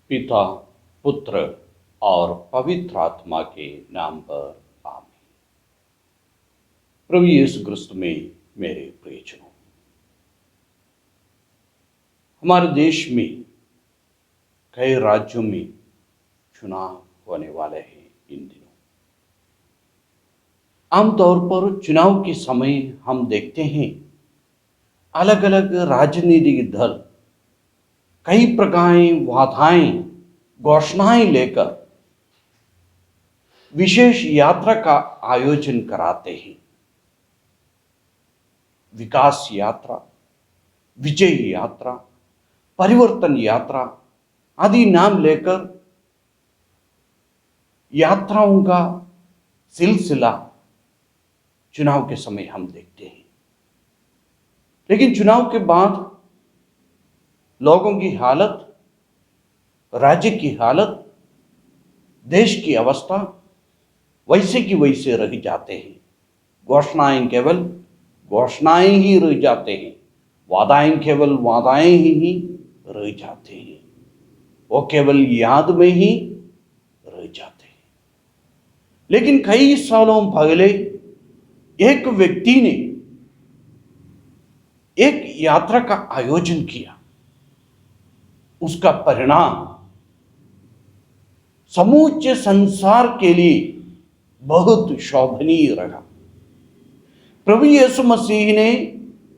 पिता, पुत्र और पवित्र आत्मा के नाम पर आमीन। प्रभु यीशु क्रिस्त में मेरे प्रियजनों, हमारे देश में कई राज्यों में चुनाव होने वाले हैं। इन दिनों आमतौर पर चुनाव के समय हम देखते हैं अलग अलग राजनीतिक दल कई प्रकार वादाएं घोषणाएं लेकर विशेष यात्रा का आयोजन कराते हैं। विकास यात्रा, विजय यात्रा, परिवर्तन यात्रा आदि नाम लेकर यात्राओं का सिलसिला चुनाव के समय हम देखते हैं। लेकिन चुनाव के बाद लोगों की हालत, राज्य की हालत, देश की अवस्था वैसे की वैसे रह जाते हैं। घोषणाएं केवल घोषणाएं ही रह जाते हैं, वादाएं केवल वादाएं ही रह जाते हैं, वो केवल याद में ही रह जाते हैं। लेकिन कई सालों पहले एक व्यक्ति ने एक यात्रा का आयोजन किया। उसका परिणाम समूचे संसार के लिए बहुत शोभनीय रहा। प्रभु यीशु मसीह ने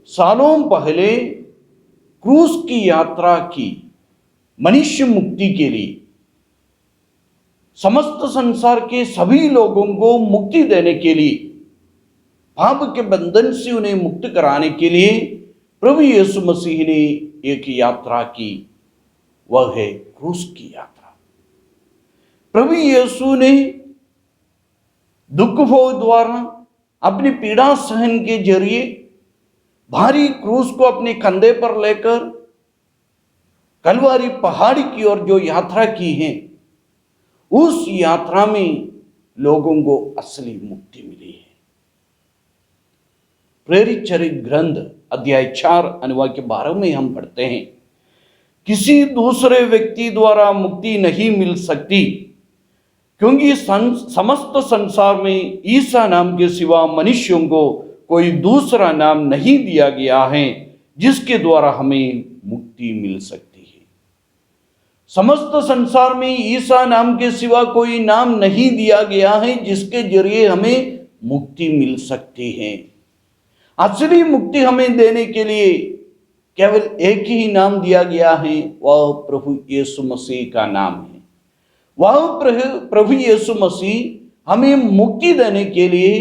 सालों पहले क्रूस की यात्रा की मनुष्य मुक्ति के लिए, समस्त संसार के सभी लोगों को मुक्ति देने के लिए, पाप के बंधन से उन्हें मुक्त कराने के लिए प्रभु यीशु मसीह ने एक यात्रा की, वह है क्रूस की यात्रा। प्रभु यीशु ने दुख भोग द्वारा अपनी पीड़ा सहन के जरिए भारी क्रूस को अपने कंधे पर लेकर कलवारी पहाड़ी की ओर जो यात्रा की है, उस यात्रा में लोगों को असली मुक्ति मिली है। प्रेरित चरित्र ग्रंथ अध्याय 4 अनुवाक्य 12 में हम पढ़ते हैं, किसी दूसरे व्यक्ति द्वारा मुक्ति नहीं मिल सकती, क्योंकि समस्त संसार में ईसा नाम के सिवा मनुष्यों को कोई दूसरा नाम नहीं दिया गया है जिसके द्वारा हमें मुक्ति मिल सकती है। समस्त संसार में ईसा नाम के सिवा कोई नाम नहीं दिया गया है जिसके जरिए हमें मुक्ति मिल सकती है। असली मुक्ति हमें देने के लिए केवल एक ही नाम दिया गया है, वह प्रभु यीशु मसीह का नाम है। वह प्रभु यीशु मसीह हमें मुक्ति देने के लिए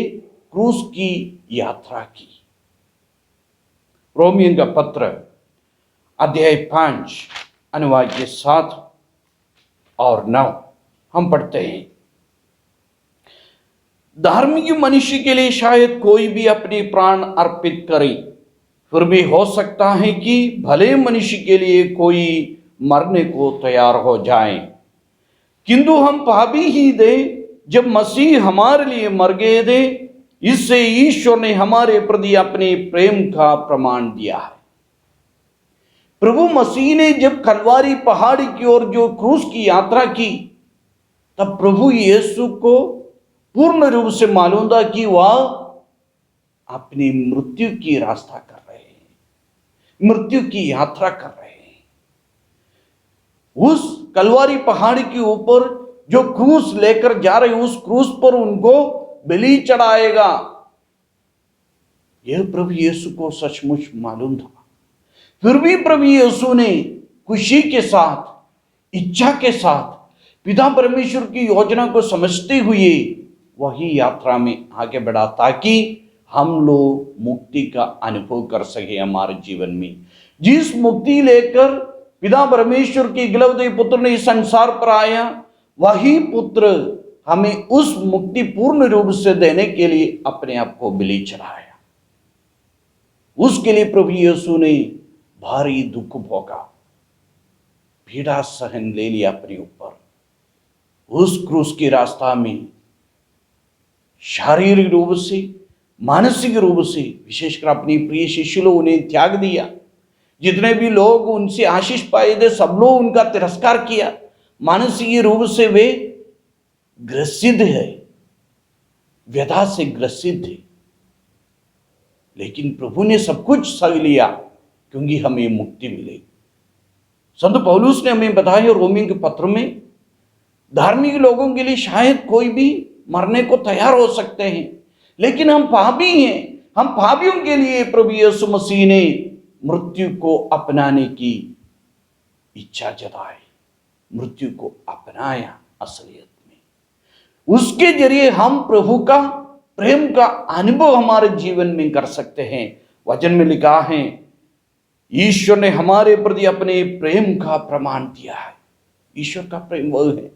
क्रूस की यात्रा की। रोमियों का पत्र अध्याय 5 अनुवाक्य 7 और 9 हम पढ़ते हैं, धार्मिक मनुष्य के लिए शायद कोई भी अपने प्राण अर्पित करे, फिर भी हो सकता है कि भले मनुष्य के लिए कोई मरने को तैयार हो जाए, किंतु हम पापी ही दे जब मसीह हमारे लिए मर गए थे, इससे ईश्वर ने हमारे प्रति अपने प्रेम का प्रमाण दिया है। प्रभु मसीह ने जब कलवारी पहाड़ी की ओर जो क्रूस की यात्रा की, तब प्रभु यीशु को पूर्ण रूप से मालूम था कि वह अपनी मृत्यु की रास्ता कर रहे हैं, मृत्यु की यात्रा कर रहे हैं। उस कलवारी पहाड़ी के ऊपर जो क्रूस लेकर जा रहे, उस क्रूस पर उनको बलि चढ़ाएगा, यह प्रभु यीशु को सचमुच मालूम था। फिर भी प्रभु यीशु ने खुशी के साथ, इच्छा के साथ, पिता परमेश्वर की योजना को समझते हुए वही यात्रा में आगे बढ़ा, ताकि हम लोग मुक्ति का अनुभव कर सके हमारे जीवन में। जिस मुक्ति लेकर पिता परमेश्वर के इकलौते पुत्र ने इस संसार पर आया, वही पुत्र हमें उस मुक्ति पूर्ण रूप से देने के लिए अपने आप को बलि चढ़ाया। उसके लिए प्रभु यीशु ने भारी दुख भोगा, पीड़ा सहन ले लिया अपने ऊपर। उस क्रूस की रास्ता में शारीरिक रूप से, मानसिक रूप से, विशेषकर अपनी प्रिय शिष्य लोग उन्हें त्याग दिया। जितने भी लोग उनसे आशीष पाए थे, सब लोग उनका तिरस्कार किया। मानसिक रूप से वे ग्रसित है, व्यथा से ग्रसित है, लेकिन प्रभु ने सब कुछ सह लिया क्योंकि हमें मुक्ति मिलेगी। संत पौलुस ने हमें बताया रोमियों के पत्र में, धार्मिक लोगों के लिए शायद कोई भी मरने को तैयार हो सकते हैं, लेकिन हम पापी हैं। हम पापियों के लिए प्रभु यीशु मसीह ने मृत्यु को अपनाने की इच्छा जताई, मृत्यु को अपनाया असलियत में। उसके जरिए हम प्रभु का प्रेम का अनुभव हमारे जीवन में कर सकते हैं। वचन में लिखा है, ईश्वर ने हमारे प्रति अपने प्रेम का प्रमाण दिया है। ईश्वर का प्रेम वह है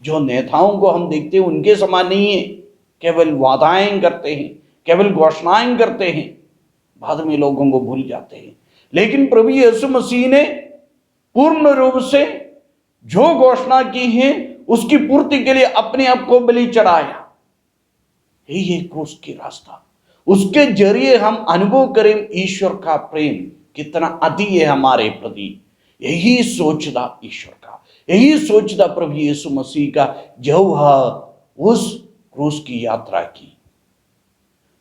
जो नेताओं को हम देखते हैं उनके समान नहीं है, केवल वादाएं करते हैं, केवल घोषणाएं करते हैं, बाद में लोगों को भूल जाते हैं। लेकिन प्रभु यीशु मसीह ने पूर्ण रूप से जो घोषणा की है उसकी पूर्ति के लिए अपने आप को बलि चढ़ाया। यही है क्रूस की रास्ता। उसके जरिए हम अनुभव करें ईश्वर का प्रेम कितना अति है हमारे प्रति। यही सोच था ईश्वर का, यही सोच था प्रभु यीशु मसीह का जब वह उस क्रूस की यात्रा की।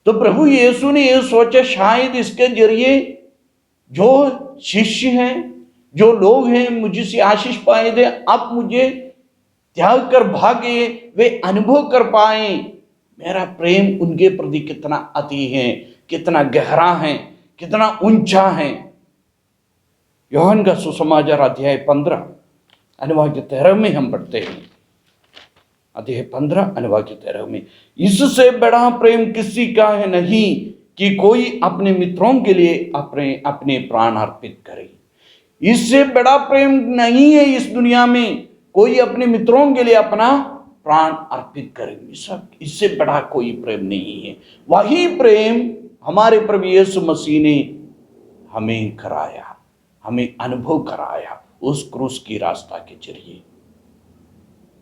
तो प्रभु यीशु ने यह सोचा शायद इसके जरिए जो शिष्य हैं, जो लोग हैं मुझसे आशीष पाए थे, अब मुझे त्याग कर भागे, वे अनुभव कर पाए मेरा प्रेम उनके प्रति कितना अति है, कितना गहरा है, कितना ऊंचा है। यूहन्ना का सुसमाचार अध्याय 15 अनुवाद 13 में हम पढ़ते हैं, अध्याय 15 अनुवाद 13 में, इससे बड़ा प्रेम किसी का है नहीं कि कोई अपने मित्रों के लिए अपने प्राण अर्पित करे। इससे बड़ा प्रेम नहीं है इस दुनिया में कोई अपने मित्रों के लिए अपना प्राण अर्पित करे। इससे बड़ा कोई प्रेम नहीं है। वही प्रेम हमारे प्रभु यीशु मसीह ने हमें कराया, हमें अनुभव कराया उस क्रूस की रास्ता के जरिए।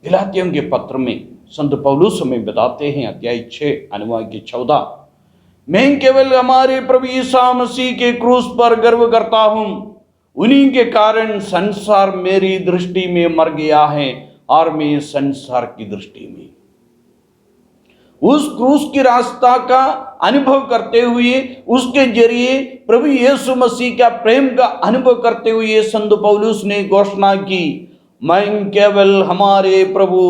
गलातियों के पत्र में संत पौलुस हमें बताते हैं, अध्याय 6 अनुवाद 14, मैं केवल हमारे प्रभु यीशु मसीह के क्रूस पर गर्व करता हूं। उन्हीं के कारण संसार मेरी दृष्टि में मर गया है और मैं संसार की दृष्टि में। उस क्रूस की रास्ता का अनुभव करते हुए, उसके जरिए प्रभु यीशु मसीह का प्रेम का अनुभव करते हुए संत पौलुस ने घोषणा की, मैं केवल हमारे प्रभु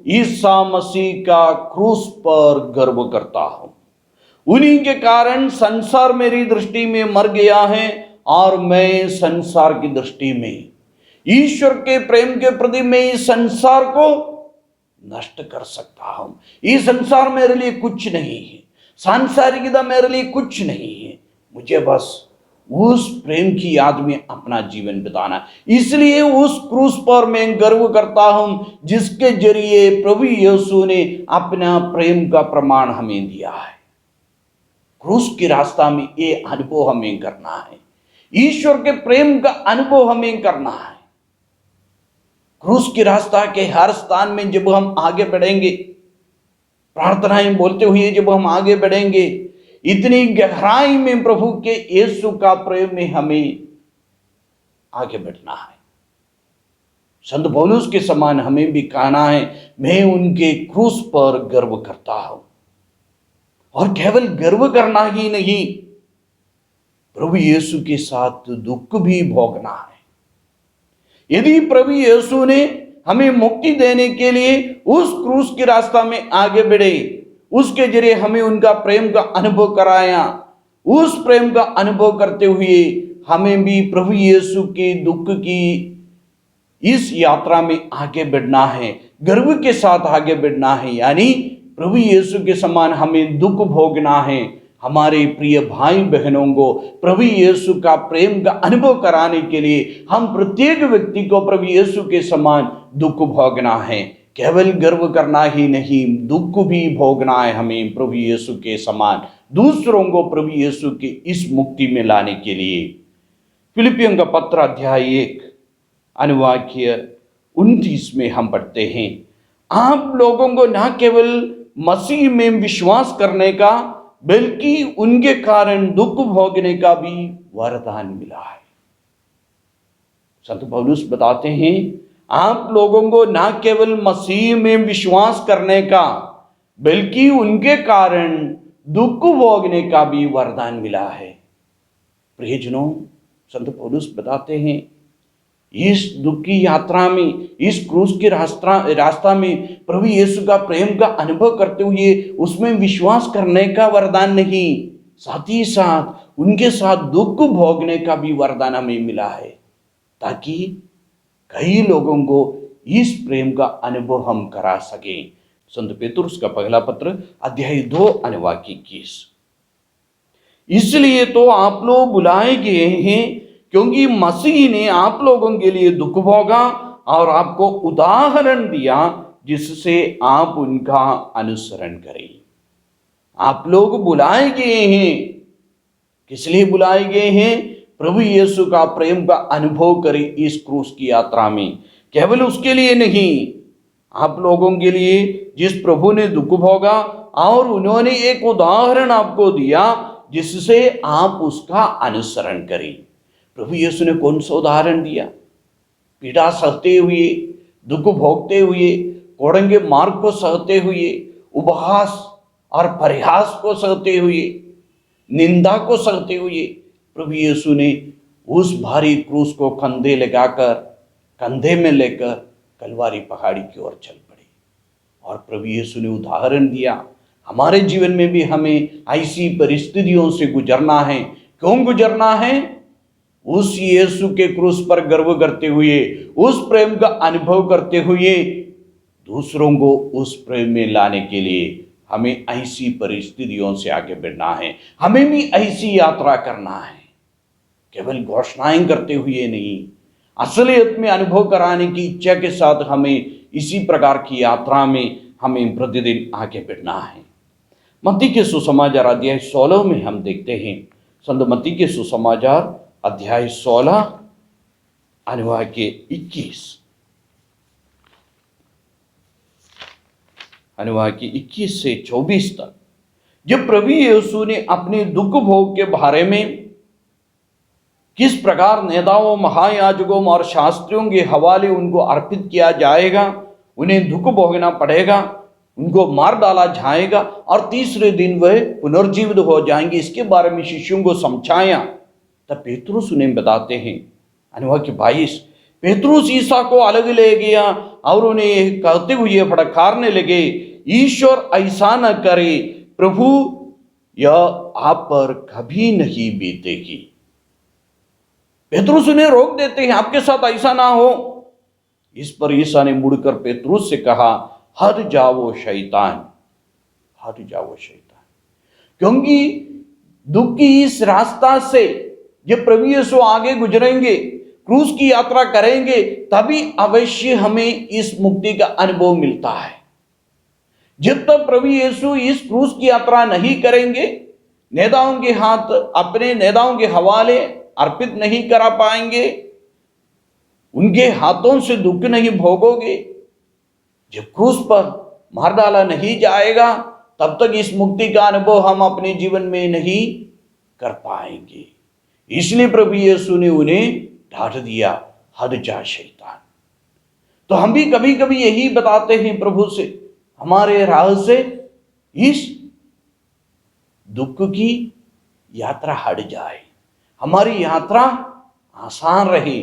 ईसा मसीह का क्रूस पर गर्व करता हूं। उन्हीं के कारण संसार मेरी दृष्टि में मर गया है और मैं संसार की दृष्टि में। ईश्वर के प्रेम के प्रति मैं इस संसार को नष्ट कर सकता हूं। ये संसार मेरे लिए कुछ नहीं है, सांसारिकता मेरे लिए कुछ नहीं है, मुझे बस उस प्रेम की याद में अपना जीवन बिताना। इसलिए उस क्रूस पर मैं गर्व करता हूं जिसके जरिए प्रभु यीशु ने अपना प्रेम का प्रमाण हमें दिया है। क्रूस की रास्ता में ये अनुभव हमें करना है, ईश्वर के प्रेम का अनुभव हमें करना है। क्रूस की रास्ता के हर स्थान में जब हम आगे बढ़ेंगे, प्रार्थनाएं बोलते हुए जब हम आगे बढ़ेंगे, इतनी गहराई में प्रभु के यीशु का प्रेम में हमें आगे बढ़ना है। संत पौलुस के समान हमें भी कहना है, मैं उनके क्रूस पर गर्व करता हूं। और केवल गर्व करना ही नहीं, प्रभु यीशु के साथ दुख भी भोगना है। यदि प्रभु यीशु ने हमें मुक्ति देने के लिए उस क्रूस के रास्ता में आगे बढ़े, उसके जरिए हमें उनका प्रेम का अनुभव कराया, उस प्रेम का अनुभव करते हुए हमें भी प्रभु यीशु के दुख की इस यात्रा में आगे बढ़ना है, गर्व के साथ आगे बढ़ना है। यानी प्रभु यीशु के समान हमें दुख भोगना है। हमारे प्रिय भाई बहनों को प्रभु यीशु का प्रेम का अनुभव कराने के लिए हम प्रत्येक व्यक्ति को प्रभु यीशु के समान दुख भोगना है। केवल गर्व करना ही नहीं, दुख भी भोगना है हमें प्रभु यीशु के समान, दूसरों को प्रभु यीशु की इस मुक्ति में लाने के लिए। फिलिपियों का पत्र अध्याय 1 अनुवाद 29 में हम पढ़ते हैं, आप लोगों को न केवल मसीह में विश्वास करने का बल्कि उनके कारण दुख भोगने का भी वरदान मिला है। संत पौलुस बताते हैं आप लोगों को न केवल मसीह में विश्वास करने का बल्कि उनके कारण दुख भोगने का भी वरदान मिला है। प्रियजनों, संत पौलुस बताते हैं इस दुख की यात्रा में, इस क्रूस के रास्ता में प्रभु यीशु का प्रेम का अनुभव करते हुए उसमें विश्वास करने का वरदान नहीं, साथ ही साथ उनके साथ दुख भोगने का भी वरदान हमें मिला है, ताकि कई लोगों को इस प्रेम का अनुभव हम करा सकें। संत पेतरुस का पहला पत्र अध्याय 2 अनुवाक्य 21। इसलिए तो आप लोग बुलाए गए हैं, क्योंकि मसीह ने आप लोगों के लिए दुख भोगा और आपको उदाहरण दिया जिससे आप उनका अनुसरण करें। आप लोग बुलाए गए हैं, किस लिए बुलाए गए हैं? प्रभु यीशु का प्रेम का अनुभव करें इस क्रूस की यात्रा में। केवल उसके लिए नहीं, आप लोगों के लिए जिस प्रभु ने दुख भोगा और उन्होंने एक उदाहरण आपको दिया जिससे आप उसका अनुसरण करें। प्रभु यीशु ने कौन सा उदाहरण दिया? पीड़ा सहते हुए, दुख भोगते हुए, कोड़ंगे मार्ग को सहते हुए, उपहास और परिहास को सहते हुए, निंदा को सहते हुए प्रभु यीशु ने उस भारी क्रूस को कंधे में लेकर कलवारी पहाड़ी की ओर चल पड़े। और प्रभु यीशु ने उदाहरण दिया हमारे जीवन में भी हमें ऐसी परिस्थितियों से गुजरना है। क्यों गुजरना है? उस यीशु के क्रूस पर गर्व करते हुए, उस प्रेम का अनुभव करते हुए दूसरों को उस प्रेम में लाने के लिए हमें ऐसी परिस्थितियों से आगे बढ़ना है। हमें भी ऐसी यात्रा करना है, केवल घोषणाएं करते हुए नहीं, असलियत में अनुभव कराने की इच्छा के साथ हमें इसी प्रकार की यात्रा में हमें प्रतिदिन आगे बढ़ना है। मत्ती के सुसमाचार अध्याय 16 में हम देखते हैं, संत मत्ती के सुसमाचार अध्याय 16 अनुवाक्य 21, अनुवाक्य 21 से 24 तक, जब प्रभु यीशु ने अपने दुख भोग के बारे में किस प्रकार नेताओं, महायाजकों और शास्त्रियों के हवाले उनको अर्पित किया जाएगा, उन्हें दुख भोगना पड़ेगा, उनको मार डाला जाएगा और तीसरे दिन वह पुनर्जीवित हो जाएंगे, इसके बारे में शिष्यों को समझाया। तब पेतरुस उन्हें बताते हैं, अनुवाक्य 22, पेतरुस ईसा को अलग ले गया और उन्हें कहते हुए फटकारने लगे, ईश्वर ऐसा न करे, प्रभु यह आप पर कभी नहीं बीतेगी। पेतरुस उन्हें रोक देते हैं, आपके साथ ऐसा ना हो। इस पर ईसा ने मुड़कर पेतरुस से कहा, हट जाओ शैतान, हट जाओ शैतान। क्योंकि दुख की इस रास्ता से जब प्रभु यीशु आगे गुजरेंगे, क्रूस की यात्रा करेंगे, तभी अवश्य हमें इस मुक्ति का अनुभव मिलता है। जब तक प्रभु यीशु इस क्रूस की यात्रा नहीं करेंगे, नेताओं के हाथ, अपने नेताओं के हवाले अर्पित नहीं करा पाएंगे, उनके हाथों से दुख नहीं भोगोगे, जब क्रूस पर मार डाला नहीं जाएगा, तब तक इस मुक्ति का अनुभव हम अपने जीवन में नहीं कर पाएंगे। इसलिए प्रभु यीशु ने उन्हें डांट दिया, हट जा शैतान। तो हम भी कभी कभी यही बताते हैं प्रभु से, हमारे राह से इस दुख की यात्रा हट जाए, हमारी यात्रा आसान रहे,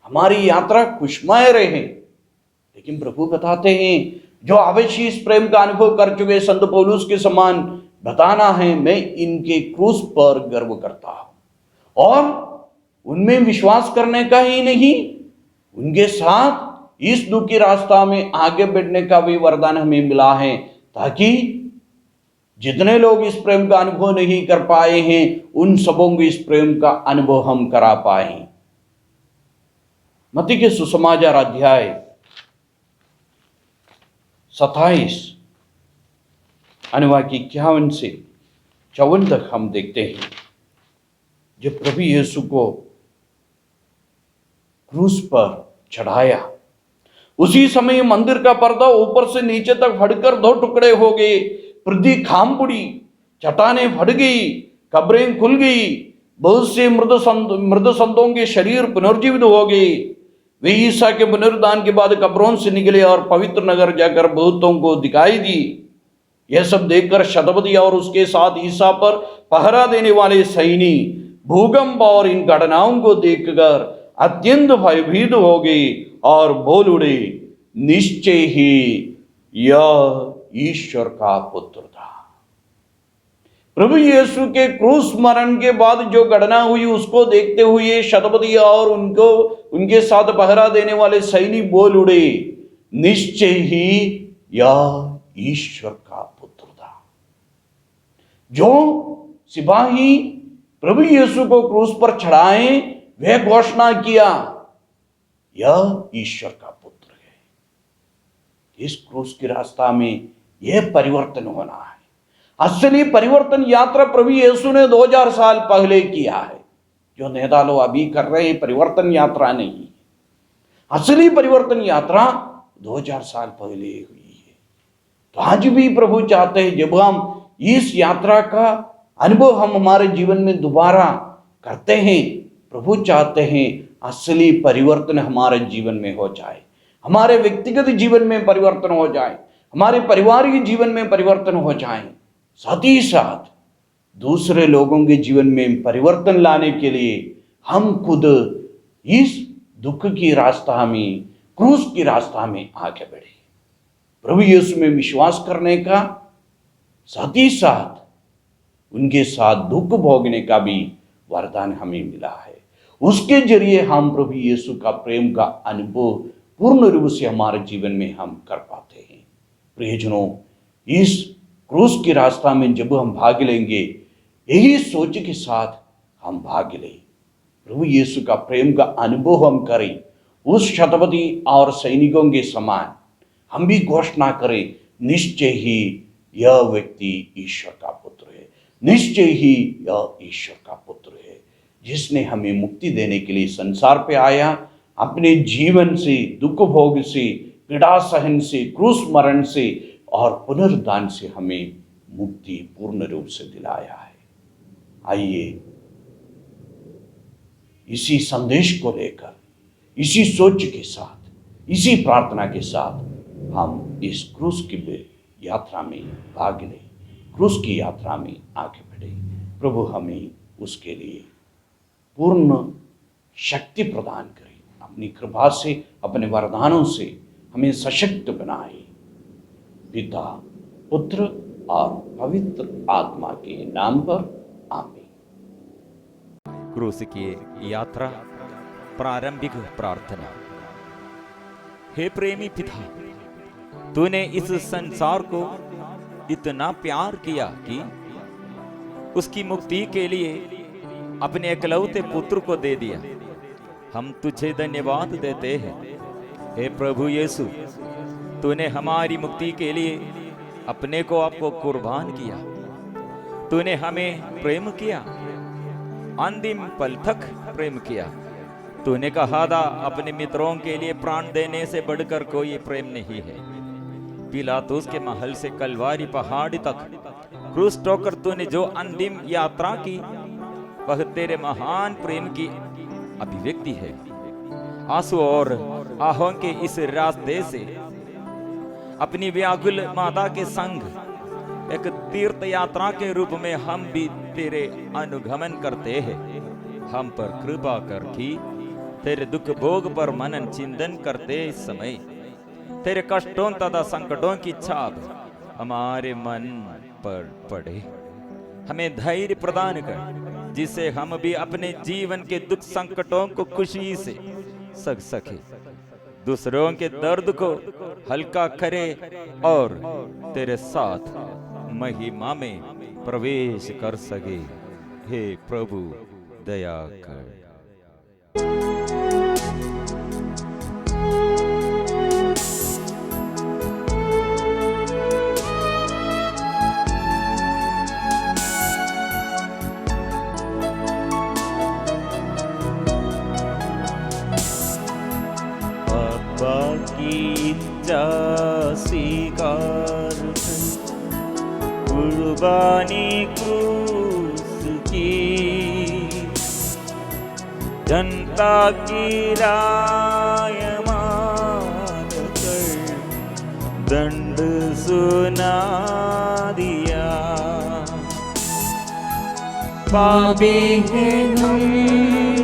हमारी यात्रा खुशमय रहे। लेकिन प्रभु बताते हैं, जो अवश्य इस प्रेम का अनुभव कर चुके संत पौलुस के समान बताना है, मैं इनके क्रूस पर गर्व करता हूं और उनमें विश्वास करने का ही नहीं, उनके साथ इस दुख की रास्ता में आगे बढ़ने का भी वरदान हमें मिला है, ताकि जितने लोग इस प्रेम का अनुभव नहीं कर पाए हैं, उन सबों को इस प्रेम का अनुभव हम करा पाए। मत्ती के सुसमाचार अध्याय 27 अनुवाक्य 51 से 54 तक हम देखते हैं, जब प्रभु यीशु को क्रूस पर चढ़ाया, उसी समय मंदिर का पर्दा ऊपर से नीचे तक फटकर 2 टुकड़े हो गए, पृथ्वी खाम पड़ी, चट्टानें फट गई, कब्रें खुल गई, बहुत से मृत संतों के शरीर पुनर्जीवित हो गए। वे ईसा के पुनरुत्थान के बाद कब्रों से निकले और पवित्र नगर जाकर बहुतों को दिखाई दी। यह सब देखकर शतपति और उसके साथ ईसा पर पहरा देने वाले सैनिक भूकंप और इन घटनाओं को देखकर अत्यंत भयभीत हो गए और बोल उड़े, निश्चय ही यह ईश्वर का पुत्र था। प्रभु यीशु के क्रूस मरण के बाद जो घटना हुई उसको देखते हुए शतपति और उनके साथ पहरा देने वाले सैनिक बोल उड़े, निश्चय ही यह ईश्वर का पुत्र था। जो सिपाही प्रभु यीशु को क्रूस पर चढ़ाए वह घोषणा किया, यह ईश्वर का पुत्र है। इस क्रूस की रास्ता में यह परिवर्तन होना है। असली परिवर्तन यात्रा प्रभु यीशु ने 2000 साल पहले किया है। जो नेता लोग अभी कर रहे हैं परिवर्तन यात्रा नहीं है। असली परिवर्तन यात्रा 2000 साल पहले हुई है। तो आज भी प्रभु चाहते हैं जब हम इस यात्रा का अनुभव हम हमारे जीवन में दोबारा करते हैं, प्रभु चाहते हैं असली परिवर्तन हमारे जीवन में हो जाए, हमारे व्यक्तिगत जीवन में परिवर्तन हो जाए, हमारे पारिवारिक जीवन में परिवर्तन हो जाए, साथ ही साथ दूसरे लोगों के जीवन में परिवर्तन लाने के लिए हम खुद इस दुख की रास्ता में, क्रूस की रास्ता में आगे बढ़े। प्रभु यीशु में विश्वास करने का, साथ ही साथ उनके साथ दुख भोगने का भी वरदान हमें मिला है। उसके जरिए हम प्रभु यीशु का प्रेम का अनुभव पूर्ण रूप से हमारे जीवन में हम कर पाते हैं। प्रियजनों, इस क्रूस की रास्ता में जब हम भाग लेंगे, यही सोच के साथ हम भाग लें, प्रभु यीशु का प्रेम का अनुभव हम करें, उस शतपति और सैनिकों के समान हम भी घोषणा करें, निश्चय ही यह व्यक्ति ईश्वर का पुत्र है, निश्चय ही यह ईश्वर का पुत्र है, जिसने हमें मुक्ति देने के लिए संसार पे आया, अपने जीवन से, दुख भोग से, पीड़ा सहन से, क्रूस मरण से और पुनरुत्थान से हमें मुक्ति पूर्ण रूप से दिलाया है। आइए इसी संदेश को लेकर, इसी सोच के साथ, इसी प्रार्थना के साथ हम इस क्रूस की यात्रा में भाग लें, क्रूस की यात्रा में आगे बढ़े। प्रभु हमें उसके लिए पूर्ण शक्ति प्रदान करे, अपनी कृपा से, अपने वरदानों से हमें सशक्त बनाए। पिता, पुत्र और पवित्र आत्मा के नाम पर आमीन। क्रूस की यात्रा प्रारंभिक प्रार्थना। हे प्रेमी पिता, तूने इस संसार को इतना प्यार किया कि उसकी मुक्ति के लिए अपने एकलौते पुत्र को दे दिया। हम तुझे धन्यवाद देते हैं। हे प्रभु यीशु, तूने हमारी मुक्ति के लिए अपने को आपको कुर्बान किया। तूने हमें प्रेम किया, अंतिम पल तक प्रेम किया। तूने कहा था अपने मित्रों के लिए प्राण देने से बढ़कर कोई प्रेम नहीं है। पिलातुस के महल से कलवारी पहाड़ तक क्रूस टोकर तूने जो अंतिम यात्रा की, वह तेरे महान प्रेम की अभिव्यक्ति है। आंसू और आहों के इस रास्ते से अपनी व्याकुल माता के संग एक तीर्थ यात्रा के रूप में हम भी तेरे अनुगमन करते हैं। हम पर कृपा कर कि तेरे दुख भोग पर मनन चिंतन करते समय तेरे कष्टों तथा संकटों की छाप हमारे मन पर पड़े। हमें धैर्य प्रदान कर, जिससे हम भी अपने जीवन के दुख संकटों को खुशी से सह सके, दूसरों के दर्द को हल्का करे और तेरे साथ महिमा में प्रवेश कर सके। हे प्रभु दया कर। स्वीकार कुर्बानी क्रूस की, जनता की राय दंड सुना दिया। पापी हैं हम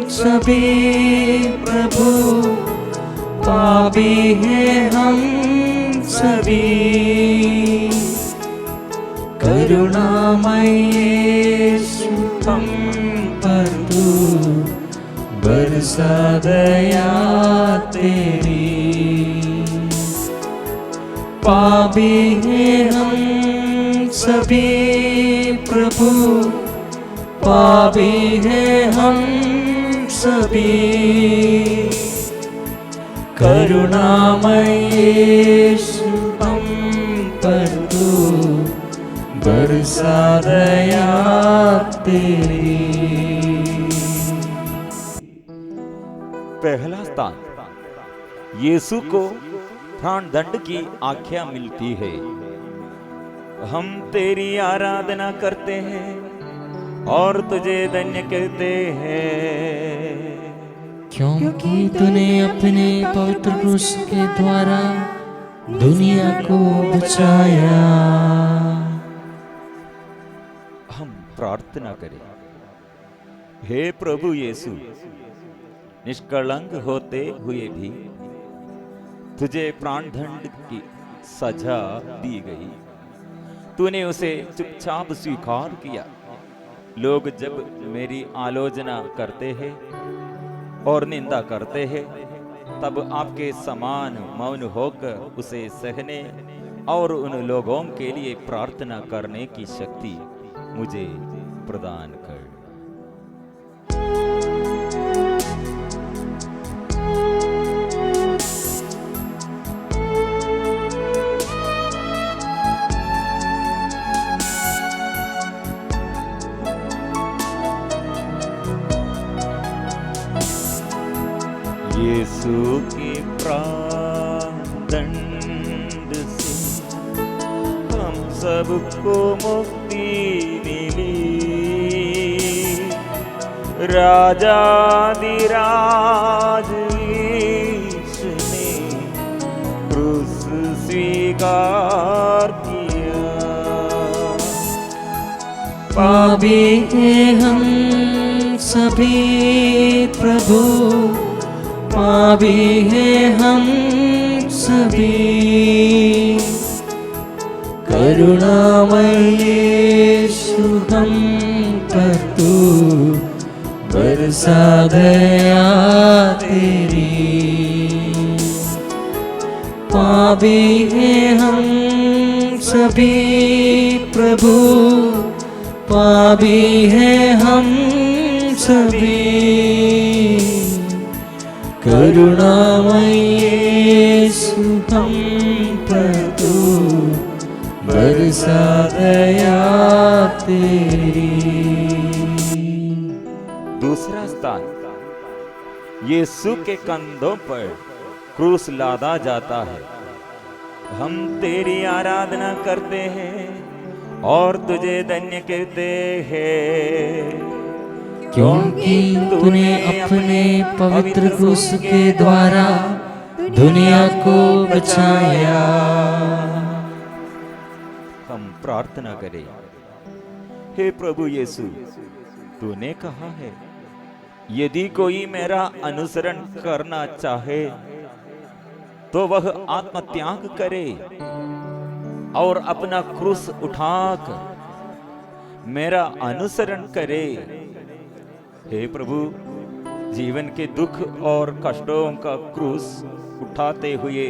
सभी प्रभु, पापी हैं हम सभी, करुणामय यीशु हम पर तू बरसा दया तेरी। पापी हैं हम सभी प्रभु, पापी हैं हम सभी, करुणामय यीशु हम पर तू बरसा दया तेरी। पहला स्थान, यीशु को प्राण दंड की आज्ञा मिलती है। हम तेरी आराधना करते हैं और तुझे धन्य कहते हैं, क्योंकि तूने अपने पवित्र क्रूस के द्वारा दुनिया को बचाया। हम प्रार्थना करें। हे प्रभु यीशु, निष्कलंक होते हुए भी तुझे प्राण दंड की सजा दी गई, तूने उसे चुपचाप स्वीकार किया। लोग जब मेरी आलोचना करते हैं और निंदा करते हैं, तब आपके समान मौन होकर उसे सहने और उन लोगों के लिए प्रार्थना करने की शक्ति मुझे प्रदान कर। यीशु के प्राण दंड से हम सबको मुक्ति मिली। राजाधिराज यीशु ने क्रूस स्वीकार किया। पापी हैं हम सभी प्रभु, पापी हैं हम सभी, करुणामय यीशु हम पर तू बरसा दया तेरी। पापी हैं हम सभी प्रभु, पापी हैं हम सभी, करुणामय यीशु हम पर तू बरसा दया तेरी। दूसरा स्थान, यीशु के कंधों पर क्रूस लादा जाता है। हम तेरी आराधना करते हैं और तुझे धन्य कहते हैं, क्योंकि तूने अपने पवित्र क्रूस के द्वारा दुनिया को बचाया। हम प्रार्थना करें। हे प्रभु यीशु, तूने कहा है, यदि कोई मेरा अनुसरण करना चाहे तो वह आत्मत्याग करे और अपना क्रूस उठाकर मेरा अनुसरण करे। हे प्रभु, जीवन के दुख और कष्टों का क्रूस उठाते हुए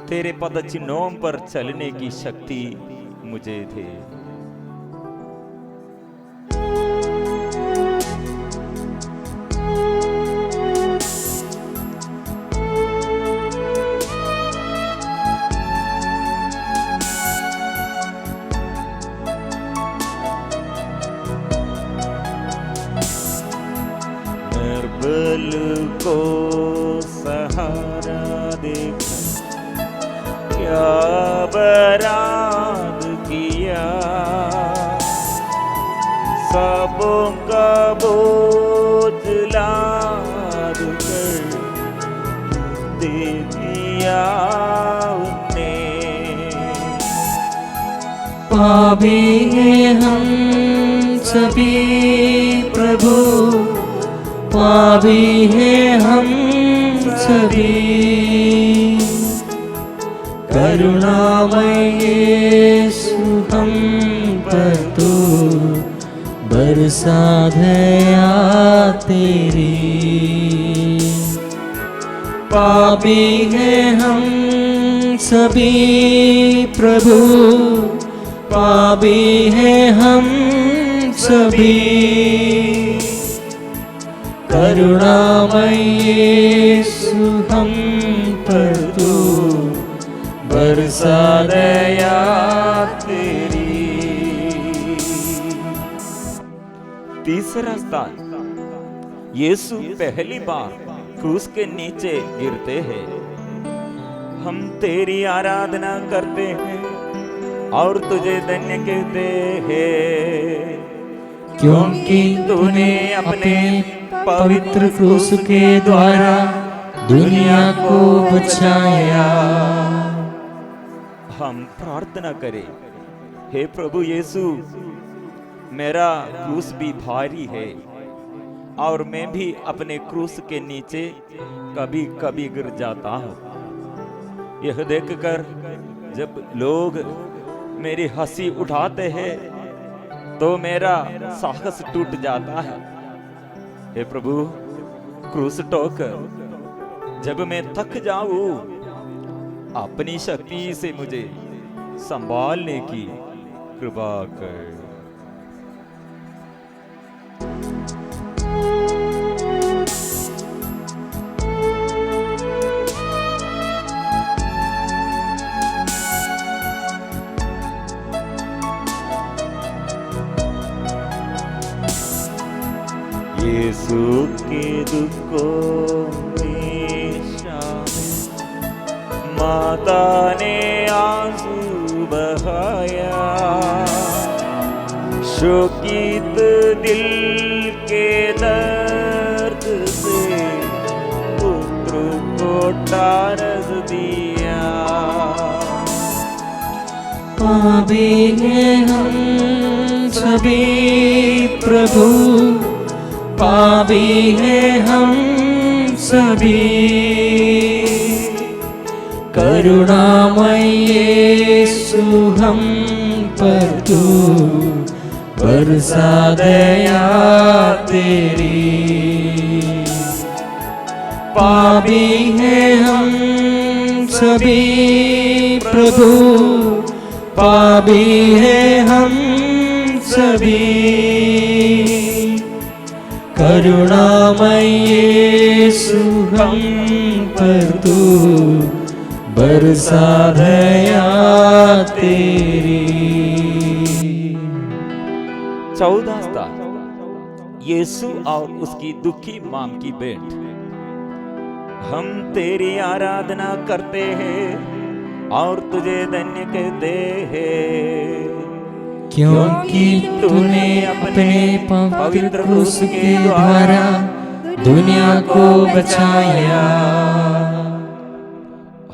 तेरे पद चिन्हों पर चलने की शक्ति मुझे दे। निर्बल को सहारा देकर क्या बराद किया, सबों का बोझ लाद कर दे दिया उन्हें। पापी हैं हम सभी प्रभु, पापी हैं हम सभी। करुणामय यीशु हम पर तू बरसा दया तेरी। पापी हैं हम सभी प्रभु, पापी हैं हम सभी। करुणामय यीशु हम पर तू बरसा दया तेरी। तीसरा स्थान, यीशु पहली बार क्रूस के नीचे गिरते हैं। हम तेरी आराधना करते हैं और तुझे धन्य कहते हैं, क्योंकि तूने अपने पवित्र क्रूस के द्वारा दुनिया को बचाया। हम प्रार्थना करें, हे प्रभु यीशु, मेरा क्रूस भी भारी है और मैं भी अपने क्रूस के नीचे कभी कभी गिर जाता हूँ। यह देखकर जब लोग मेरी हंसी उठाते हैं तो मेरा साहस टूट जाता है। हे प्रभु, क्रूस ढोकर जब मैं थक जाऊं, अपनी शक्ति से मुझे संभालने की कृपा कर। यीशु के दुखों में शामिल माता ने आंसू बहाया। शोकित दिल के दर्द से पुत्र को टारस दिया। पापी हैं हम सभी प्रभु, पापी हैं हम सभी। करुणामय यीशु हम पर तू बरसा दया तेरी। पापी हैं हम सभी प्रभु, पापी हैं हम सभी। करुणामय यीशु हम पर तू बरसा दया तेरी। 14 स्थान, यीशु और उसकी दुखी मां की भेंट। हम तेरी आराधना करते हैं और तुझे धन्य कहते हैं, क्योंकि तूने अपने पवित्र क्रूस के द्वारा दुनिया को बचाया।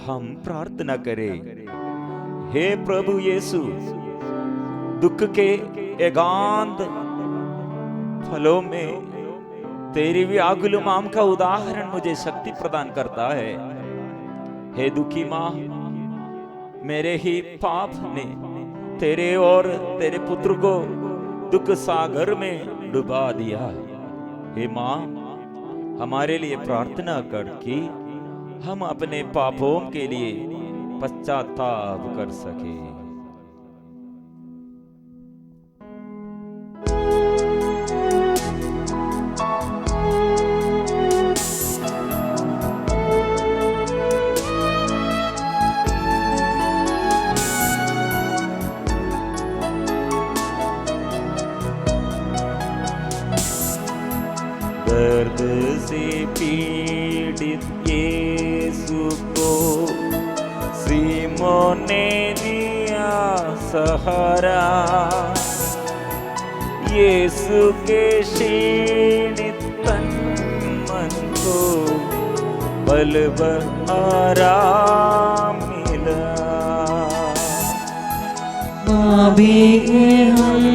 हम प्रार्थना करें, हे प्रभु यीशु, दुख के एकांत फलों में तेरी व्याकुल मां का उदाहरण मुझे शक्ति प्रदान करता है। हे दुखी मां, मेरे ही पाप ने तेरे और तेरे पुत्र को दुख सागर में डुबा दिया। हे मां, हमारे लिए प्रार्थना कर कि हम अपने पापों के लिए पश्चाताप कर सके। दर्द से पीड़ित यीशु को सीमोन ने दिया सहारा। यीशु के क्षीणित तन मन को बल आराम मिला। पापी हैं हम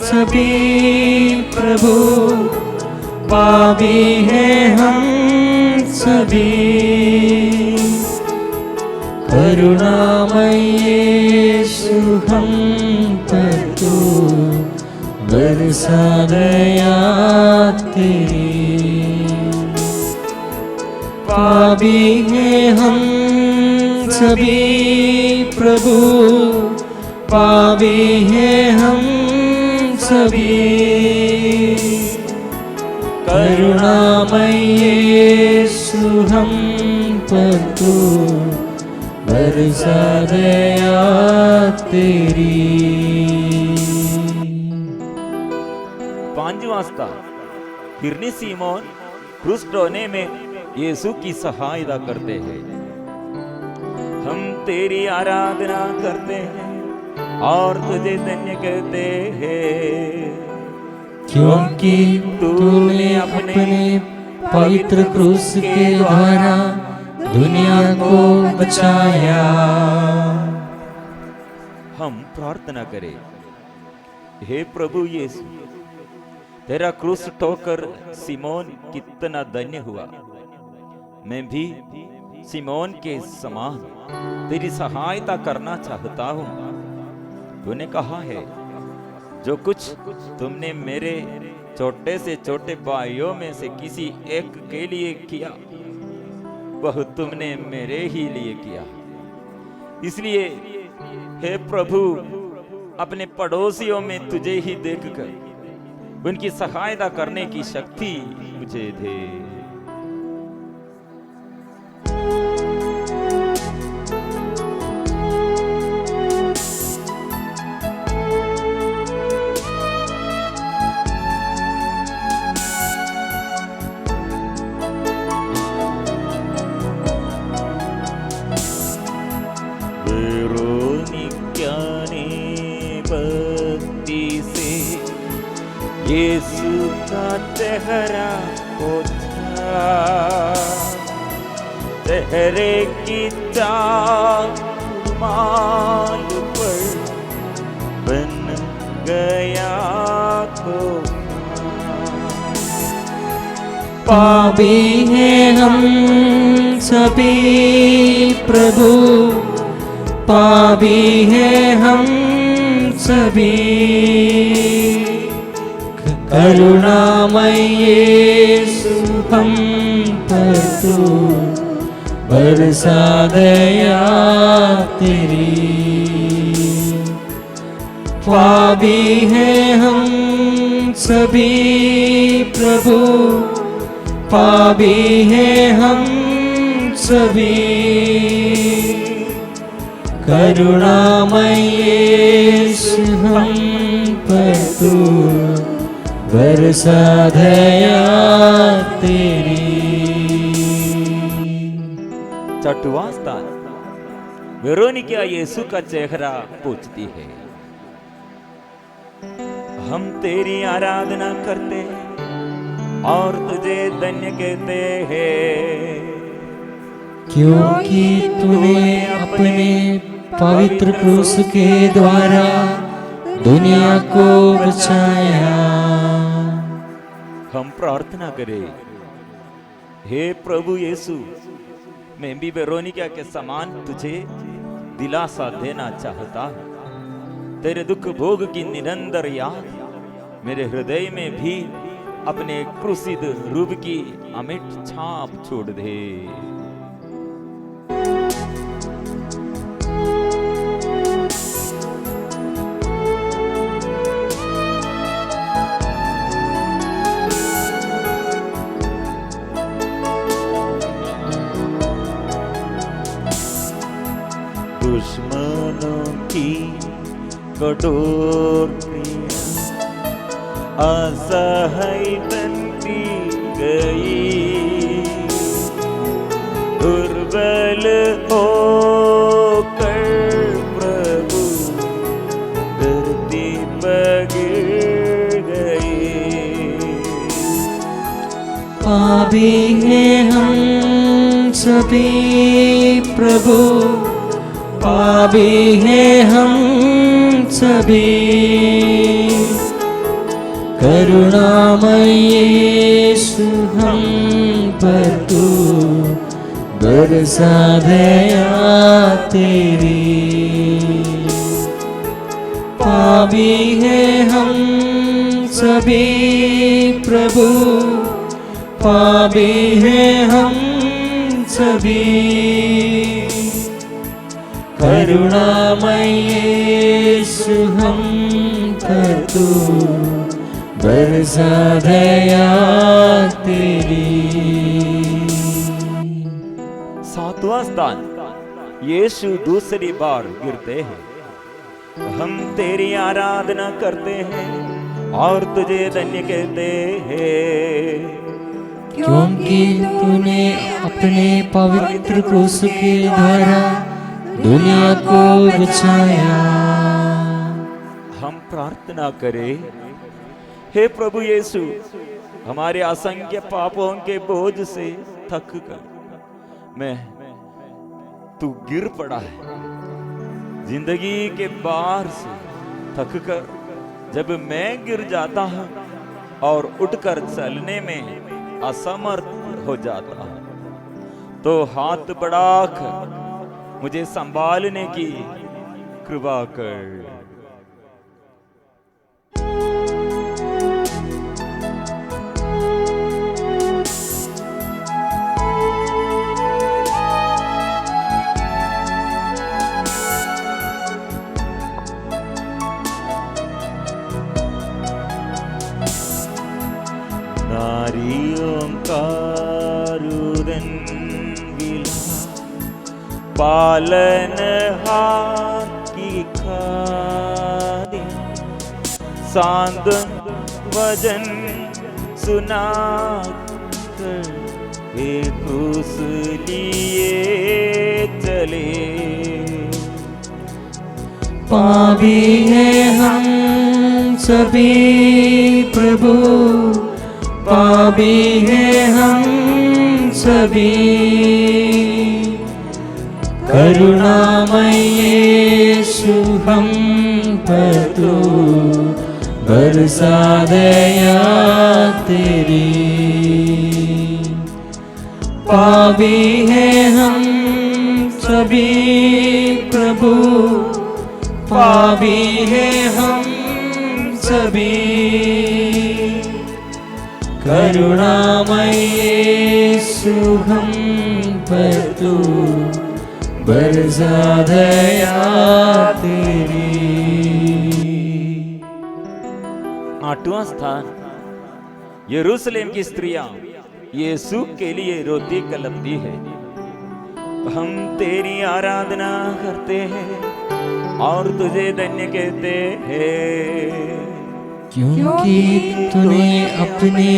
सभी प्रभु, पापी हैं हम सभी। करुणामय यीशु हम पर तू बरसा दया तेरी। पापी हैं हम सभी प्रभु, पापी हैं हम सभी। करुणामय यीशु हम पर तू बरसा दया तेरी। पांचवां स्थान, फिरनी सीमोन क्रूस ढोने में यीशु की सहायता करते हैं। हम तेरी आराधना करते हैं और तुझे धन्य कहते हैं, क्योंकि तूने अपने पवित्र क्रूस के द्वारा दुनिया को बचाया। हम प्रार्थना करें। हे प्रभु यीशु, तेरा क्रूस ठोकर सिमोन कितना धन्य हुआ। मैं भी सिमोन के समान तेरी सहायता करना चाहता हूं। तूने कहा है, जो कुछ तुमने मेरे छोटे से छोटे भाइयों में से किसी एक के लिए किया, वह तुमने मेरे ही लिए किया। इसलिए हे प्रभु, अपने पड़ोसियों में तुझे ही देखकर उनकी सहायता करने की शक्ति मुझे दे। यीशु का चेहरा पोछा, चेहरे की चाक माल पर बन गया तो। पापी हैं हम सभी प्रभु, पापी हैं हम सभी। करुणामय यीशु हम पर तू बरसा दया तेरी। पापी हैं हम सभी प्रभु, पापी हैं हम सभी। करुणामय यीशु हम पर तू बरसा दया तेरी। छठवां स्थान, वेरोनिका यीशु का चेहरा पूछती है। हम तेरी आराधना करते और तुझे धन्य कहते हैं, क्योंकि तूने अपने पवित्र क्रूस के द्वारा दुनिया को बचाया। हम प्रार्थना करें। हे प्रभु यीशु, मैं भी वेरोनिका के समान तुझे दिलासा देना चाहता हूं। तेरे दुख भोग की निरंतर याद मेरे हृदय में भी अपने क्रूसित रूप की अमिट छाप छोड़ दे। दुश्मनों की कठोर क्रिया असहाय बनती गई। दुर्बल होकर प्रभु धरती पर गिर गए। पापी हैं हम सभी प्रभु, पापी हैं हम सभी करुणामय यीशु हम पर तू बरसा दया तेरी। पापी है हम सभी प्रभु, पापी है हम सभी करुणामय यीशु हम पर तू बरसा दया तेरी। सातवां स्थान, यीशु दूसरी बार गिरते हैं। हम तेरी आराधना करते हैं और तुझे धन्य कहते हैं, क्योंकि तूने अपने पवित्र क्रूस के द्वारा दुनिया को बचाया। हम प्रार्थना करें, हे प्रभु यीशु, हमारे असंख्य पापों के बोझ से थक कर तू गिर पड़ा है। जिंदगी के बार से थक कर जब मैं गिर जाता हूं और उठकर चलने में असमर्थ हो जाता हूं, तो हाथ बढ़ाकर मुझे संभालने की कृपा कर। ओंकारुदन विला पालनहार की खादी सांदन वजन सुना कर क्रूस लिए चले। पापी है हम सभी प्रभु, पापी है हम सभी करुणामय यीशु हम पर तू बरसा दया तेरी। पापी है हम सभी प्रभु, पापी है हम सभी करुणामय यीशु हम पर तू बरसा दया तेरी। आठवां स्थान, यरूशलेम की स्त्रियां यीशु के लिए रोती कलपती है। हम तेरी आराधना करते हैं और तुझे धन्य कहते हैं, क्योंकि तूने अपने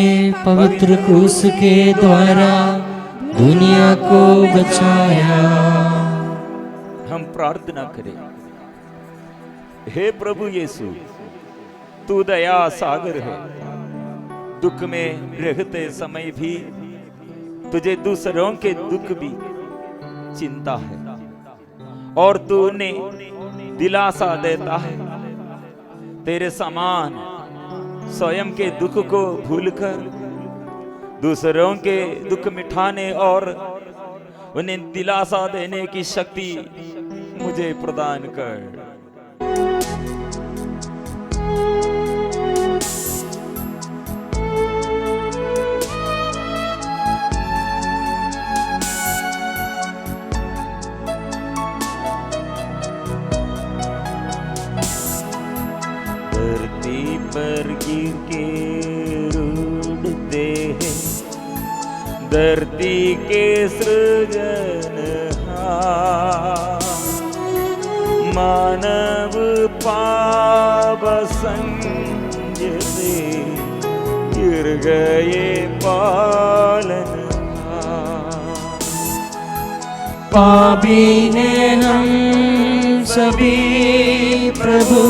पवित्र क्रूस के द्वारा दुनिया को बचाया। हम प्रार्थना करें, हे प्रभु यीशु, तू दया सागर है। दुख में रहते समय भी तुझे दूसरों के दुख भी चिंता है और तूने दिलासा देता है। तेरे समान स्वयं के दुख को भूलकर दूसरों के दुख मिटाने और उन्हें दिलासा देने की शक्ति मुझे प्रदान कर। धरती पर गिर के रूठते हैं धरती के सृजनहार, मानव पाप संग से गिर गए पालनहार। पापी हैं हम सभी प्रभु,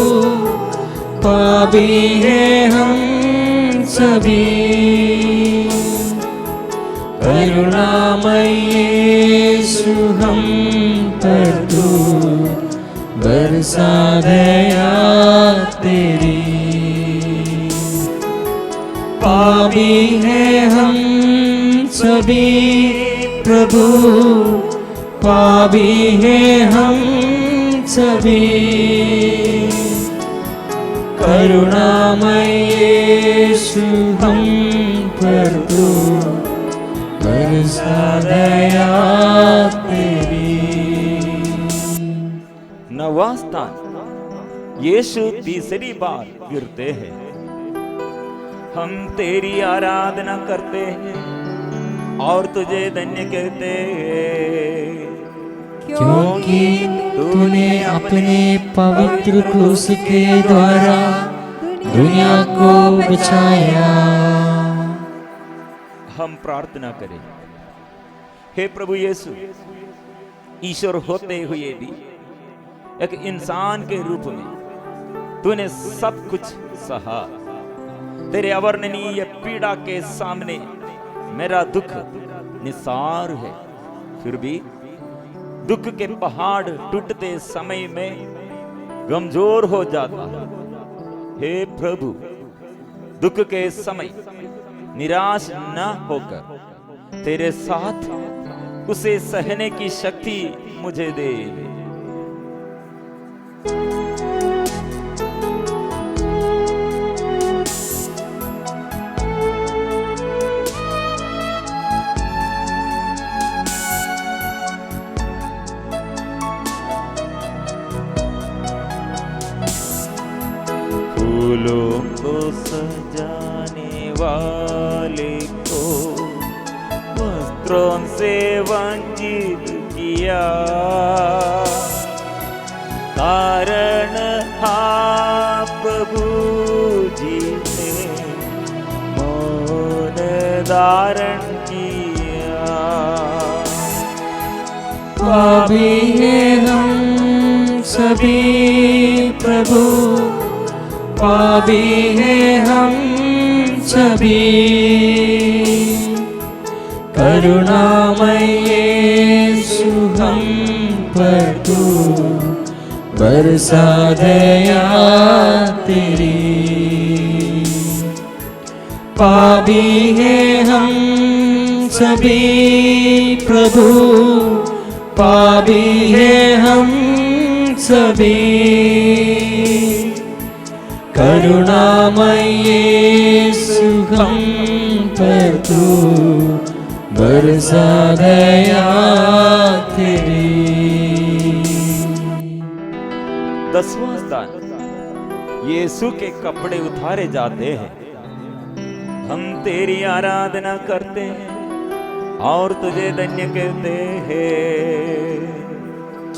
पापी हैं हम सभी करुणामय यीशु हम पर तू बरसा दया तेरी। पापी हैं हम सभी प्रभु, पापी हैं हम सभी, करुणामय यीशु हम पर तू बरसा दया तेरी। नवा स्थान, यीशु तीसरी बार गिरते हैं। हम तेरी आराधना करते हैं और तुझे धन्य कहते हैं, क्योंकि तूने अपने पवित्र क्रूस के द्वारा दुनिया को बचाया। हम प्रार्थना करें। हे प्रभु यीशु, ईश्वर होते हुए भी एक इंसान के रूप में तूने सब कुछ सहा। तेरे अवर्णनीय पीड़ा के सामने मेरा दुख निसार है, फिर भी दुख के पहाड़ टूटते समय में कमजोर हो जाता है। हे प्रभु, दुख के समय निराश न होकर तेरे साथ उसे सहने की शक्ति मुझे दे। फूलों को सजाने वाले को वस्त्रों से वंचित किया, कारण प्रभु जी ने मौन धारण किया। पापी हैं हम सभी प्रभु, पापी हैं हम सभी, करुणामय यीशु हम पर तू बरसा दया तेरी। पापी हैं हम सभी प्रभु, पापी हैं हम सभी, करुणामय यीशु हम पर तू बरसा दया तेरी। 10वां स्थान, यीशु के कपड़े उतारे जाते हैं। हम तेरी आराधना करते हैं और तुझे धन्य कहते हैं,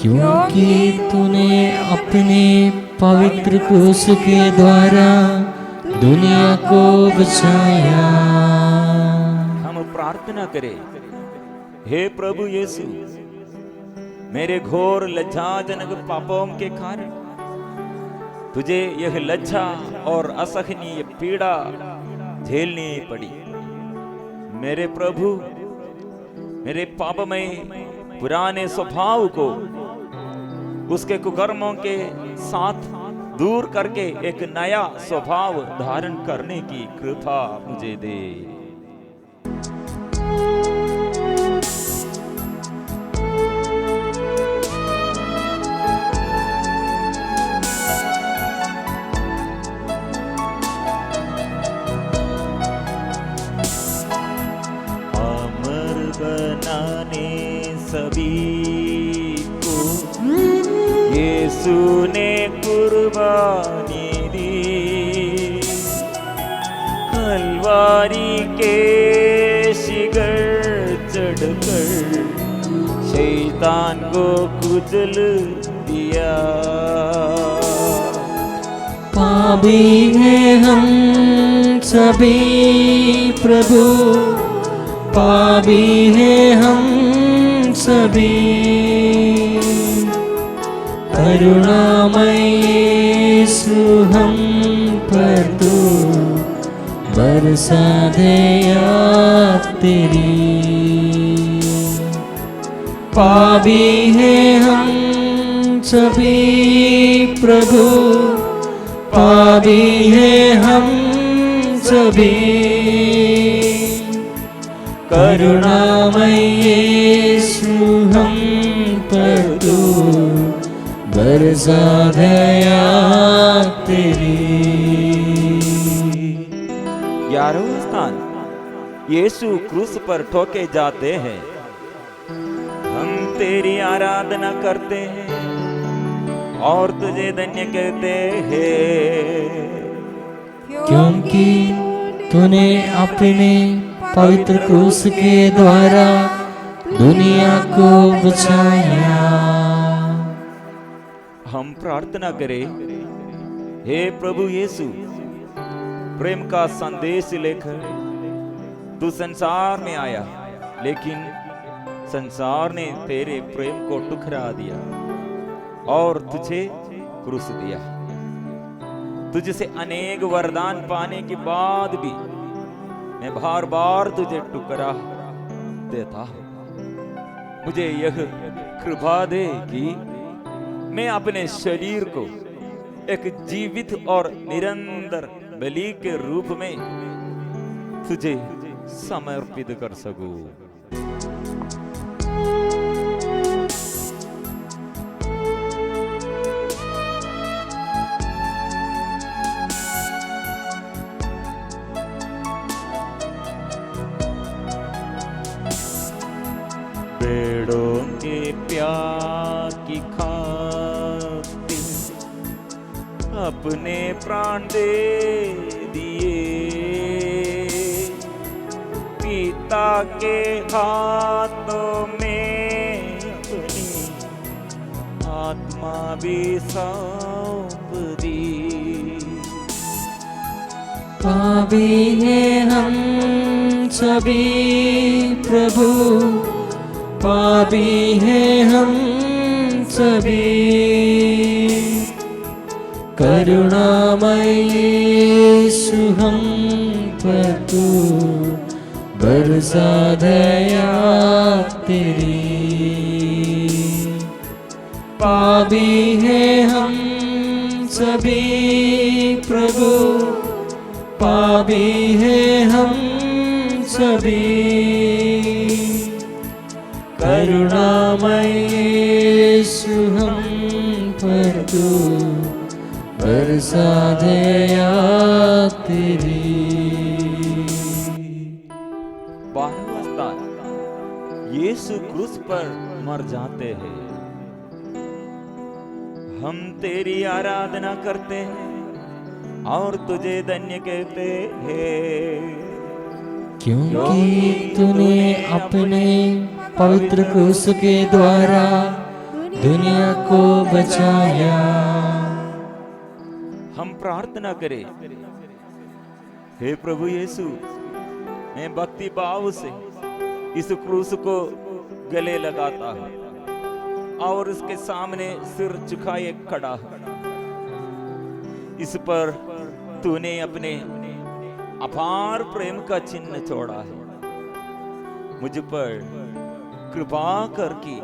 क्योंकि तूने अपने पवित्र क्रूस के द्वारा दुनिया को बचाया। हम प्रार्थना करें। हे प्रभु यीशु, मेरे घोर लज्जाजनक पापों के कारण तुझे यह लज्जा और असहनीय पीड़ा झेलनी पड़ी। मेरे प्रभु, मेरे पापमय पुराने स्वभाव को उसके कुकर्मों के साथ दूर करके एक नया स्वभाव धारण करने की कृपा मुझे दे। अमर बनाने सभी को यीशु ने कुर्बानी दी, कलवारी के शिखर चढ़कर शैतान को कुचल दिया। पापी हैं हम सभी प्रभु, पापी हैं हम सभी, करुणामय यीशु हम पर तू बरसा दया तेरी। पापी हैं हम सभी प्रभु, पापी हैं हम सभी। करुणामय यीशु हम पर तू बरसा दया तेरी। 11वां स्थान, यीशु क्रूस पर ठोके जाते हैं, हम तेरी आराधना करते हैं और तुझे धन्य कहते हैं, क्योंकि तूने अपने पवित्र क्रूस के द्वारा दुनिया को बचाया। हम प्रार्थना करें, हे प्रभु यीशु, प्रेम का संदेश लेकर तू संसार में आया, लेकिन संसार ने तेरे प्रेम को ठुकरा दिया और तुझे क्रूस दिया। तुझसे अनेक वरदान पाने के बाद भी मैं बार बार तुझे ठुकरा देता हूं। मुझे यह कृपा दे कि मैं अपने शरीर को एक जीवित और निरंतर बलि के रूप में तुझे समर्पित कर सकूं। पेड़ों के प्यार की खातिर अपने प्राण दे दिए, पिता के हाथों में अपनी आत्मा भी सौंप दी। पापी हैं हम सभी प्रभु, पापी हैं हम सभी। करुणामय यीशु हम पर तू बरसा दया तेरी। पापी हैं हम सभी प्रभु, पापी हैं हम सभी। करुणामय यीशु हम पर तू बरसा दया तेरी। 12वां स्थान, यीशु क्रूस पर मर जाते हैं, हम तेरी आराधना करते हैं और तुझे धन्य कहते हैं, क्योंकि तूने अपने पवित्र क्रूस के द्वारा दुनिया को बचाया। हम प्रार्थना करें, हे प्रभु यीशु, मैं भक्ति भाव से इस क्रूस को गले लगाता हूं और उसके सामने सिर झुकाए खड़ा हूं। इस पर तूने अपने अपार प्रेम का चिन्ह छोड़ा है। मुझ पर कृपा करके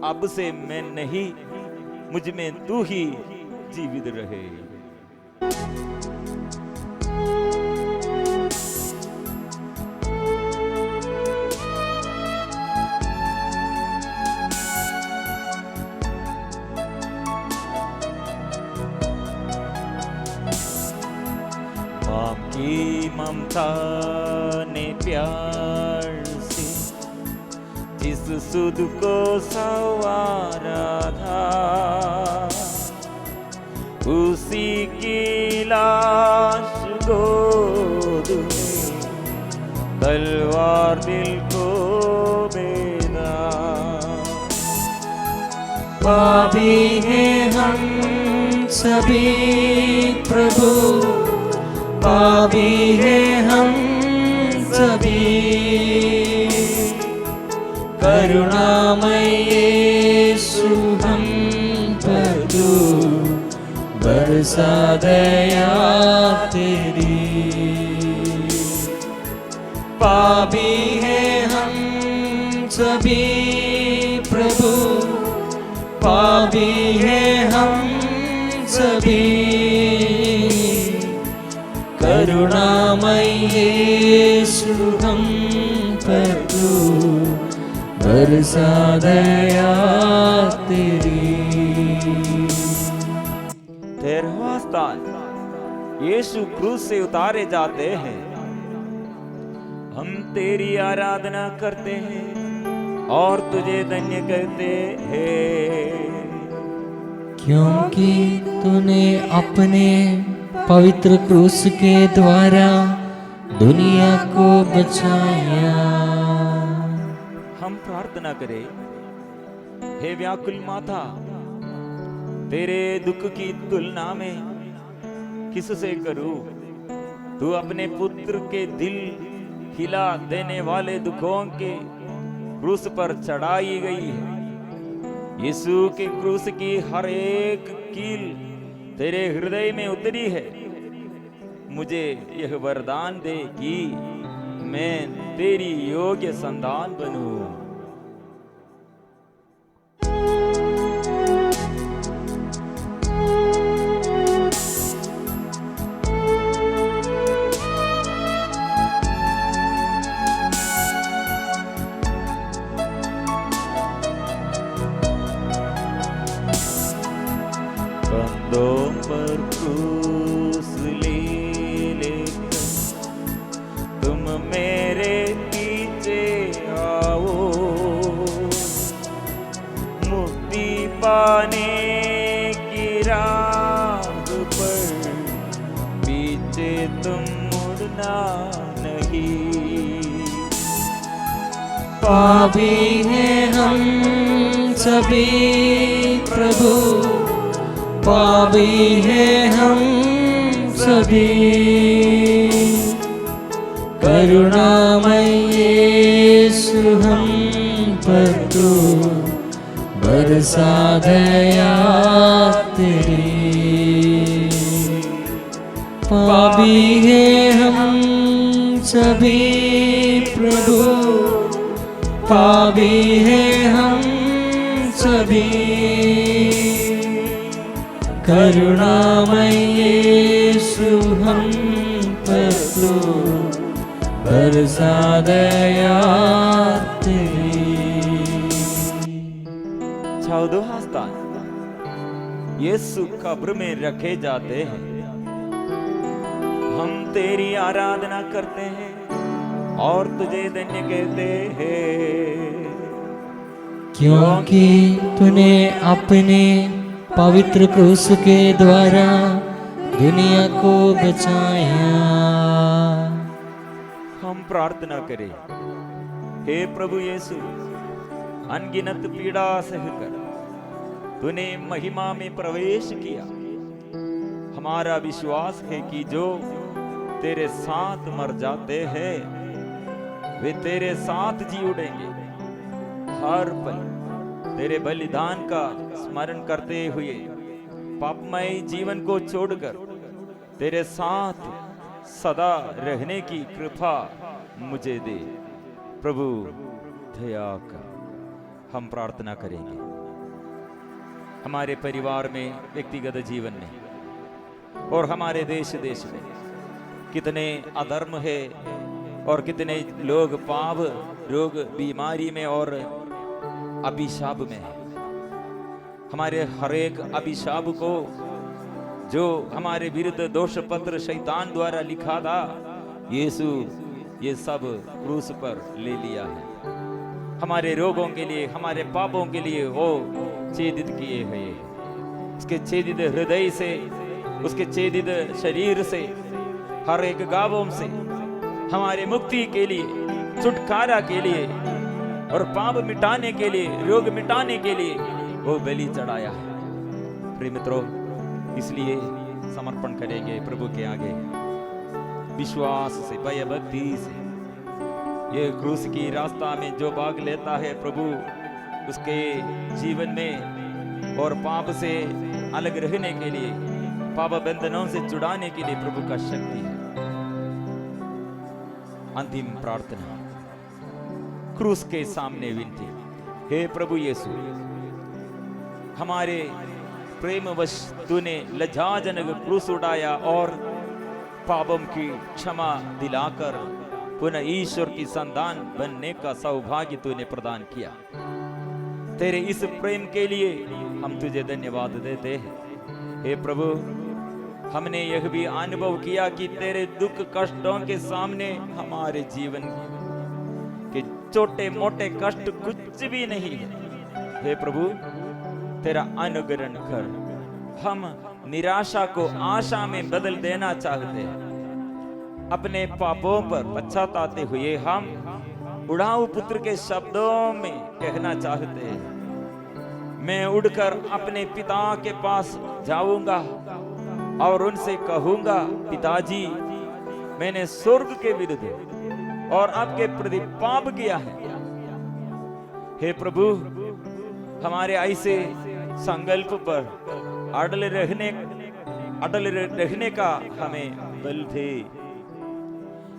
अब से मैं नहीं, मुझ में तू ही जीवित रहे। बाप की ममता ने प्यार से जिस सुध को संवारा था, उसी की लाश गोद में तलवार दिल को बेदा। पापी हैं हम सभी प्रभु, पापी हैं हम सभी। करुणामय यीशु हम पर तू बरसा दया तेरी। पापी हैं हम सभी प्रभु, पापी हैं हम सभी, करुणामय यीशु हम पर तू बरसा दया तेरी। 13वां स्थान, यीशु क्रूस से उतारे जाते हैं। हम तेरी आराधना करते हैं और तुझे धन्य करते हैं, क्योंकि तूने अपने पवित्र क्रूस के द्वारा दुनिया को बचाया। हम प्रार्थना करें, हे व्याकुल माता, तेरे दुख की तुलना में किससे करूं? तू अपने पुत्र के दिल हिला देने वाले दुखों के क्रूस पर चढ़ाई गई है। यीशु के क्रूस की हर एक कील तेरे हृदय में उतरी है। मुझे यह वरदान दे कि मैं तेरी योग्य संतान बनूं। कंधों पर क्रूस ले लेकर तुम मेरे पीछे आओ, मुक्ति पाने की राह पर पीछे तुम मुड़ना नहीं। पापी हैं हम सभी प्रभु, पापी हैं हम सभी, करुणामय यीशु हम पर तू बरसा दया तेरी। पापी हैं हम सभी प्रभु, पापी हैं हम सभी, करुणामय यीशु हम पर तू बरसा दया तेरी। 14वां स्थान, यीशु कब्र में रखे जाते हैं। हम तेरी आराधना करते हैं और तुझे धन्य कहते हैं, क्योंकि तूने अपने पवित्र क्रूस के द्वारा दुनिया को बचाया। हम प्रार्थना करें, हे प्रभु यीशु, अनगिनत पीड़ा सहकर तूने महिमा में प्रवेश किया। हमारा विश्वास है कि जो तेरे साथ मर जाते हैं वे तेरे साथ जी उठेंगे। हर पल तेरे बलिदान का स्मरण करते हुए पापमय जीवन को छोड़कर तेरे साथ सदा रहने की कृपा मुझे दे। प्रभु दया कर। हम प्रार्थना करेंगे, हमारे परिवार में, व्यक्तिगत जीवन में और हमारे देश में कितने अधर्म है और कितने लोग पाप, रोग, बीमारी में और अभिशाप में है। हमारे हर एक अभिशाप को जो हमारे विरुद्ध दोष पत्र शैतान द्वारा लिखा था, यीशु ये सब क्रूस पर ले लिया है। हमारे रोगों के लिए, हमारे पापों के लिए वो छेदित किए हैं। उसके छेदित हृदय से, उसके छेदित शरीर से, हर एक गावों से हमारे मुक्ति के लिए, छुटकारा के लिए और पाप मिटाने के लिए, रोग मिटाने के लिए वो बलि चढ़ाया है। प्रिय मित्रों, इसलिए समर्पण करेंगे प्रभु के आगे विश्वास से, भय भक्ति से। ये क्रूस की रास्ता में जो भाग लेता है प्रभु, उसके जीवन में और पाप से अलग रहने के लिए, पाप बंधनों से छुड़ाने के लिए प्रभु का शक्ति है। अंतिम प्रार्थना, क्रूस के सामने विनती। हे प्रभु यीशु, हमारे प्रेमवश तूने लज्जाजनक क्रूस उठाया और पापों की क्षमा दिलाकर पुनः ईश्वर की संतान बनने का सौभाग्य तूने प्रदान किया। तेरे इस प्रेम के लिए हम तुझे धन्यवाद देते हैं। हे प्रभु, हमने यह भी अनुभव किया कि तेरे दुख कष्टों के सामने हमारे जीवन के छोटे मोटे कष्ट कुछ भी नहीं है। हे प्रभु, तेरा अनुकरण कर हम निराशा को आशा में बदल देना चाहते हैं। अपने पापों पर पश्चातापते हुए हम उड़ाऊ पुत्र के शब्दों में कहना चाहते हैं, मैं उड़कर अपने पिता के पास जाऊंगा और उनसे कहूंगा, पिताजी, मैंने स्वर्ग के विरुद्ध और आपके प्रति पाप किया है। हे प्रभु, हमारे ऐसे संकल्प पर अटल रहने का हमें बल दे।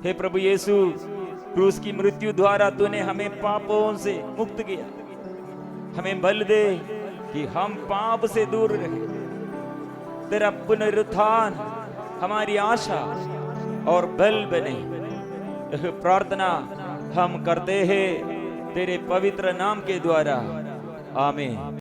हे प्रभु यीशु, क्रूस की मृत्यु द्वारा तूने हमें पापों से मुक्त किया। हमें बल दे कि हम पाप से दूर रहे। तेरा पुनरुत्थान हमारी आशा और बल बने। यह प्रार्थना हम करते हैं तेरे पवित्र नाम के द्वारा, आमीन।